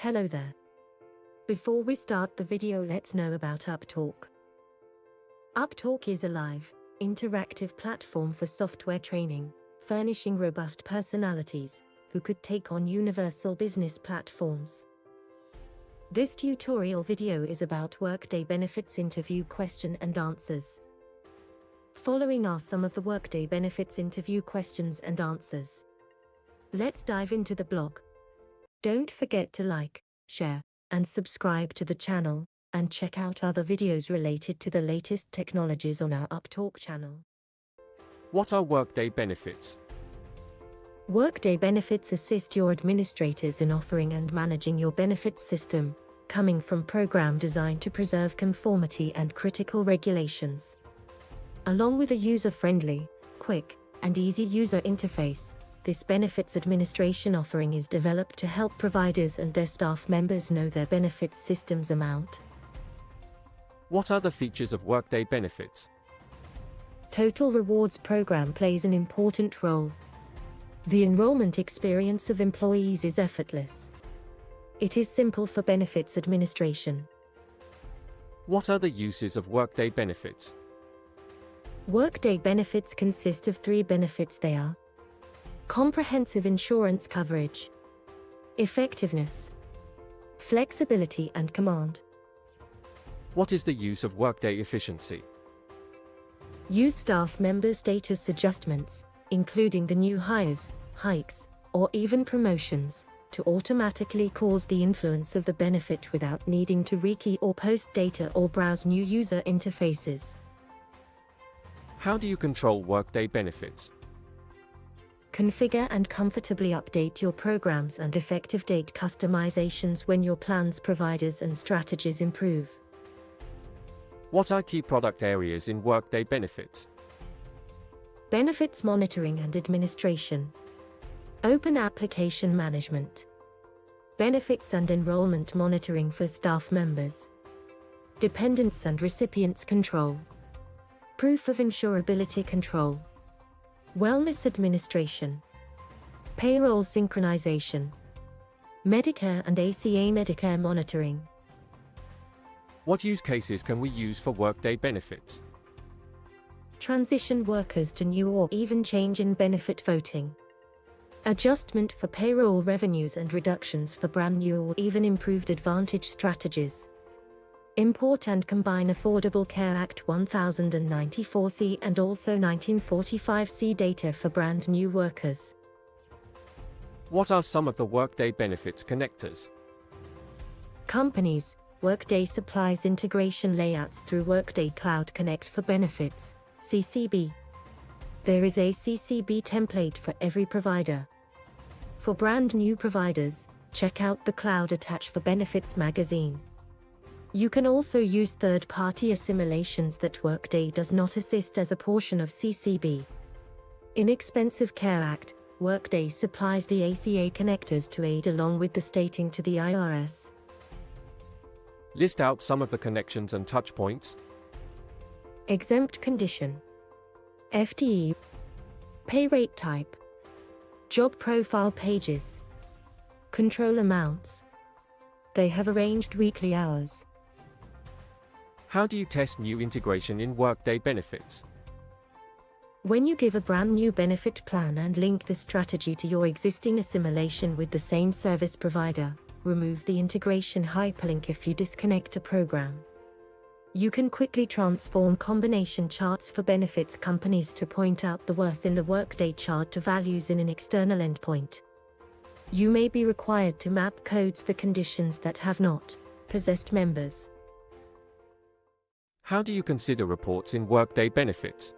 Hello there. Before we start the video, let's know about Upptalk. Upptalk is a live, interactive platform for software training, furnishing robust personalities who could take on universal business platforms. This tutorial video is about Workday Benefits interview question and answers. Following are some of the Workday Benefits interview questions and answers. Let's dive into the blog. Don't forget to like, share, and subscribe to the channel, and check out other videos related to the latest technologies on our Upptalk channel. What are Workday Benefits? Workday Benefits assist your administrators in offering and managing your benefits system, coming from program design to preserve conformity and critical regulations. Along with a user-friendly, quick, and easy user interface, this benefits administration offering is developed to help providers and their staff members know their benefits system's amount. What are the features of Workday Benefits? Total Rewards program plays an important role. The enrollment experience of employees is effortless. It is simple for benefits administration. What are the uses of Workday Benefits? Workday Benefits consist of 3 benefits. They are: comprehensive insurance coverage, effectiveness, flexibility and command. What is the use of Workday Efficiency? Use staff member status adjustments, including the new hires, hikes, or even promotions, to automatically cause the influence of the benefit without needing to rekey or post data or browse new user interfaces. How do you control Workday Benefits? Configure and comfortably update your programs and effective date customizations when your plans, providers, and strategies improve. What are key product areas in Workday Benefits? Benefits monitoring and administration, open application management, benefits and enrollment monitoring for staff members, dependents and recipients control, proof of insurability control, wellness administration, payroll synchronization, Medicare and ACA Medicare monitoring. What use cases can we use for Workday Benefits? Transition workers to new or even change in benefit voting, adjustment for payroll revenues and reductions for brand new or even improved advantage strategies. Import and combine Affordable Care Act 1094C and also 1945C data for brand new workers. What are some of the Workday Benefits connectors? Companies. Workday supplies integration layouts through Workday Cloud Connect for Benefits, CCB. There is a CCB template for every provider. For brand new providers, check out the Cloud Attach for Benefits magazine. You can also use third-party assimilations that Workday does not assist as a portion of CCB. Inexpensive Care Act, Workday supplies the ACA connectors to aid along with the stating to the IRS. List out some of the connections and touchpoints. Exempt condition, FTE, pay rate type, job profile pages, control amounts. They have arranged weekly hours. How do you test new integration in Workday Benefits? When you give a brand new benefit plan and link the strategy to your existing assimilation with the same service provider, remove the integration hyperlink if you disconnect a program. You can quickly transform combination charts for benefits companies to point out the worth in the Workday chart to values in an external endpoint. You may be required to map codes for conditions that have not possessed members. How do you consider reports in Workday Benefits?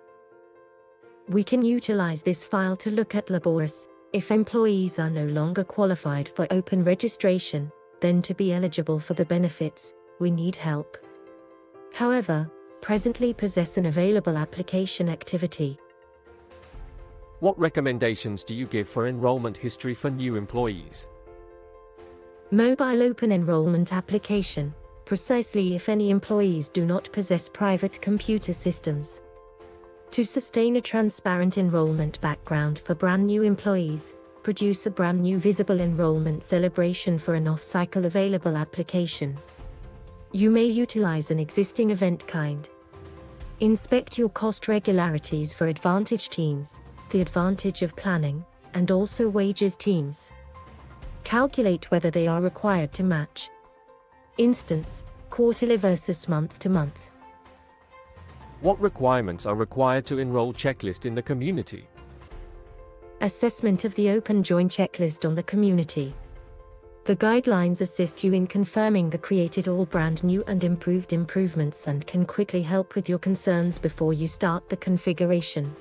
We can utilize this file to look at laborious. If employees are no longer qualified for open registration, then to be eligible for the benefits, we need help. However, presently possess an available application activity. What recommendations do you give for enrollment history for new employees? Mobile open enrollment application, precisely if any employees do not possess private computer systems. To sustain a transparent enrollment background for brand new employees, Produce a brand new visible enrollment celebration for an off-cycle available application. You may utilize an existing event kind. Inspect your cost regularities for Advantage teams, the Advantage of planning, and also wages teams. Calculate whether they are required to match. Instance, quarterly versus month to month. What requirements are required to enroll checklist in the community? Assessment of the Open Join checklist on the community. The guidelines assist you in confirming the created all brand new and improved improvements and can quickly help with your concerns before you start the configuration.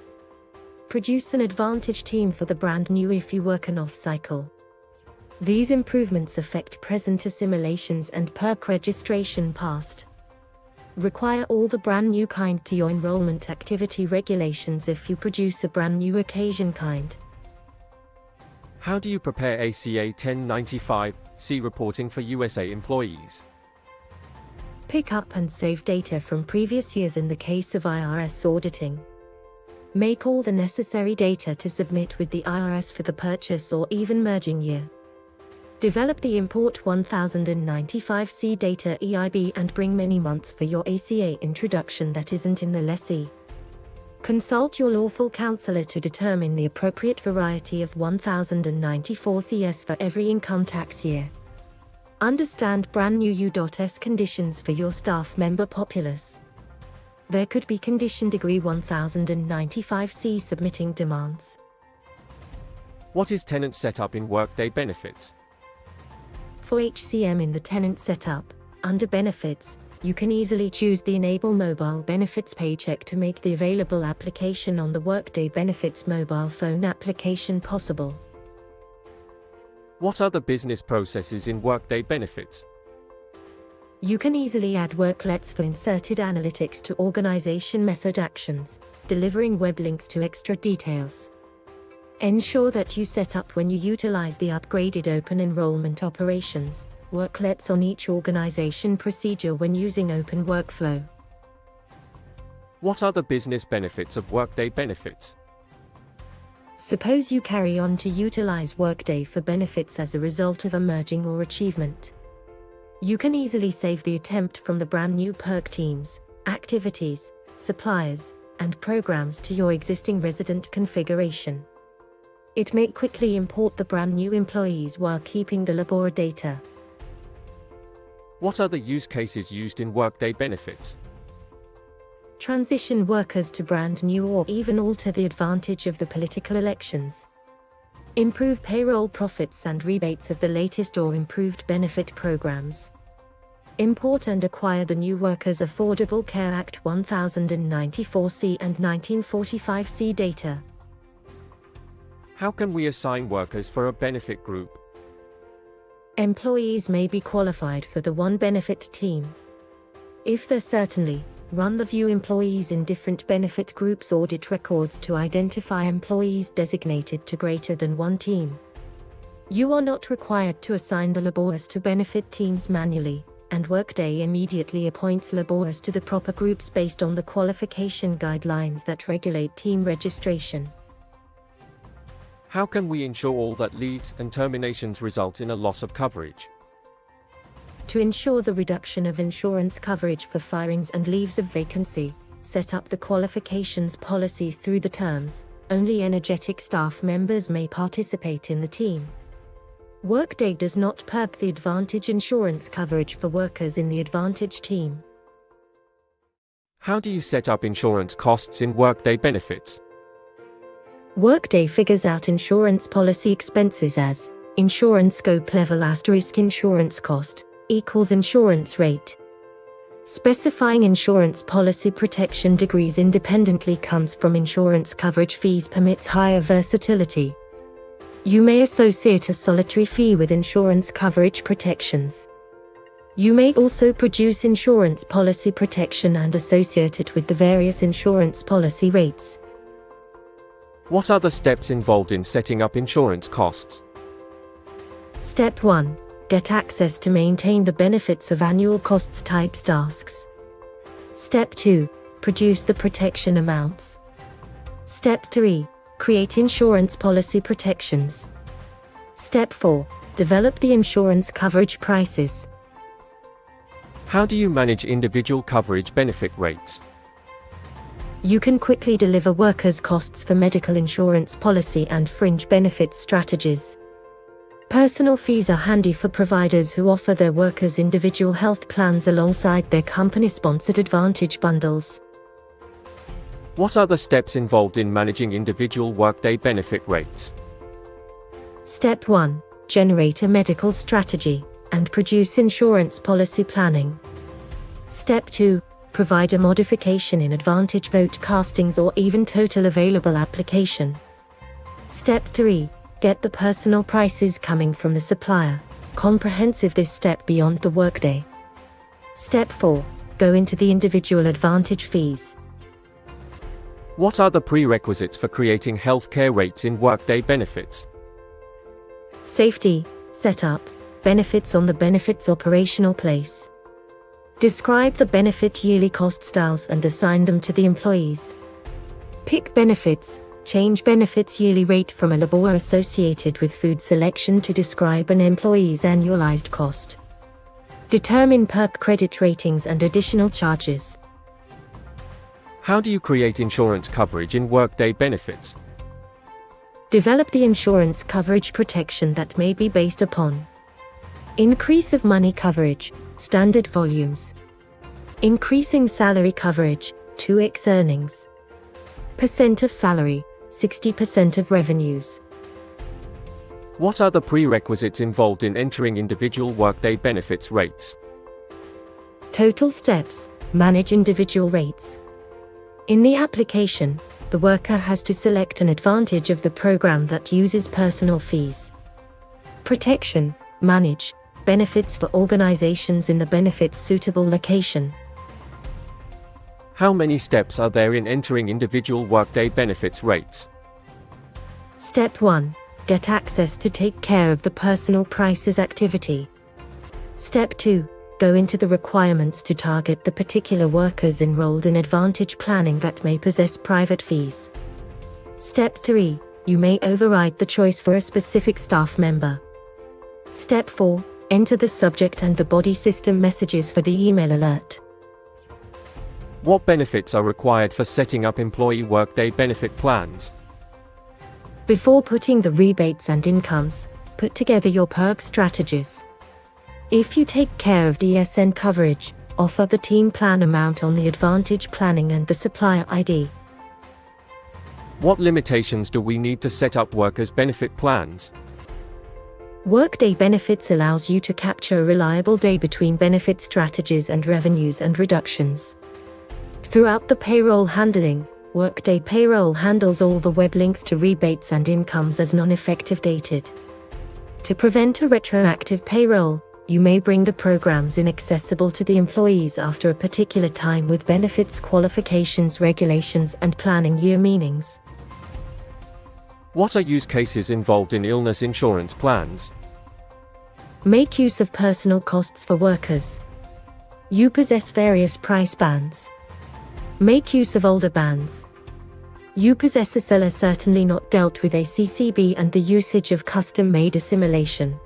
Produce an Advantage team for the brand new if you work an off-cycle. These improvements affect present assimilations and perk registration past. Require all the brand new kind to your enrollment activity regulations if you produce a brand new occasion kind. How do you prepare ACA 1095-C reporting for USA employees? Pick up and save data from previous years in the case of IRS auditing. Make all the necessary data to submit with the IRS for the purchase or even merging year. Develop the Import 1095-C data EIB and bring many months for your ACA introduction that isn't in the lessee. Consult your lawful counselor to determine the appropriate variety of 1094 CS for every income tax year. Understand brand new U.S conditions for your staff member populace. There could be condition degree 1095C submitting demands. What is tenant setup in Workday Benefits? For HCM in the tenant setup, under Benefits, you can easily choose the Enable Mobile Benefits paycheck to make the available application on the Workday Benefits mobile phone application possible. What are the business processes in Workday Benefits? You can easily add worklets for inserted analytics to organization method actions, delivering web links to extra details. Ensure that you set up when you utilize the upgraded open enrollment operations, worklets on each organization procedure when using Open Workflow. What are the business benefits of Workday Benefits? Suppose you carry on to utilize Workday for benefits as a result of a merging or achievement. You can easily save the attempt from the brand new perk teams, activities, suppliers, and programs to your existing resident configuration. It may quickly import the brand new employees while keeping the labor data. What are the use cases used in Workday Benefits? Transition workers to brand new or even alter the advantage of the political elections. Improve payroll profits and rebates of the latest or improved benefit programs. Import and acquire the new Workers Affordable Care Act 1094C and 1945C data. How can we assign workers for a benefit group? Employees may be qualified for the one benefit team. If they're certainly, run the view employees in different benefit groups audit records to identify employees designated to greater than one team. You are not required to assign the laborers to benefit teams manually, and Workday immediately appoints laborers to the proper groups based on the qualification guidelines that regulate team registration. How can we ensure all that leaves and terminations result in a loss of coverage? To ensure the reduction of insurance coverage for firings and leaves of vacancy, set up the qualifications policy through the terms. Only energetic staff members may participate in the team. Workday does not perk the Advantage insurance coverage for workers in the Advantage team. How do you set up insurance costs in Workday Benefits? Workday figures out insurance policy expenses as insurance scope level * insurance cost equals insurance rate. Specifying insurance policy protection degrees independently comes from insurance coverage fees permits higher versatility. You may associate a solitary fee with insurance coverage protections. You may also produce insurance policy protection and associate it with the various insurance policy rates. What are the steps involved in setting up insurance costs? Step 1. Get access to maintain the benefits of annual costs types tasks. Step 2. Produce the protection amounts. Step 3. Create insurance policy protections. Step 4. Develop the insurance coverage prices. How do you manage individual coverage benefit rates? You can quickly deliver workers' costs for medical insurance policy and fringe benefits strategies. Personal fees are handy for providers who offer their workers individual health plans alongside their company-sponsored Advantage bundles. What are the steps involved in managing individual Workday benefit rates? Step 1. Generate a medical strategy and produce insurance policy planning. Step 2. Provide a modification in Advantage vote castings or even total available application. Step 3. Get the personal prices coming from the supplier. Comprehensive this step beyond the workday. Step 4. Go into the individual Advantage fees. What are the prerequisites for creating healthcare rates in Workday benefits? Safety, setup, benefits on the benefits operational place. Describe the benefit yearly cost styles and assign them to the employees. Pick benefits, change benefits yearly rate from a labor associated with food selection to describe an employee's annualized cost. Determine perk credit ratings and additional charges. How do you create insurance coverage in Workday benefits? Develop the insurance coverage protection that may be based upon increase of money coverage, standard volumes, increasing salary coverage, 2x earnings, percent of salary, 60% of revenues. What are the prerequisites involved in entering individual Workday benefits rates? Total steps, manage individual rates. In the application, the worker has to select an Advantage of the program that uses personal fees. Protection, manage benefits for organizations in the benefits suitable location. How many steps are there in entering individual Workday benefits rates? Step 1. Get access to take care of the personal prices activity. Step 2. Go into the requirements to target the particular workers enrolled in Advantage planning that may possess private fees. Step 3. You may override the choice for a specific staff member. Step 4. Enter the subject and the body system messages for the email alert. What benefits are required for setting up employee Workday benefit plans? Before putting the rebates and incomes, put together your perk strategies. If you take care of DSN coverage, offer the team plan amount on the Advantage planning and the supplier ID. What limitations do we need to set up workers' benefit plans? Workday Benefits allows you to capture a reliable day between benefit strategies and revenues and reductions. Throughout the payroll handling, Workday Payroll handles all the web links to rebates and incomes as non-effective dated. To prevent a retroactive payroll, you may bring the programs inaccessible to the employees after a particular time with benefits qualifications, regulations, and planning year meanings. What are use cases involved in illness insurance plans? Make use of personal costs for workers. You possess various price bands. Make use of older bands. You possess a seller certainly not dealt with a CCB and the usage of custom-made assimilation.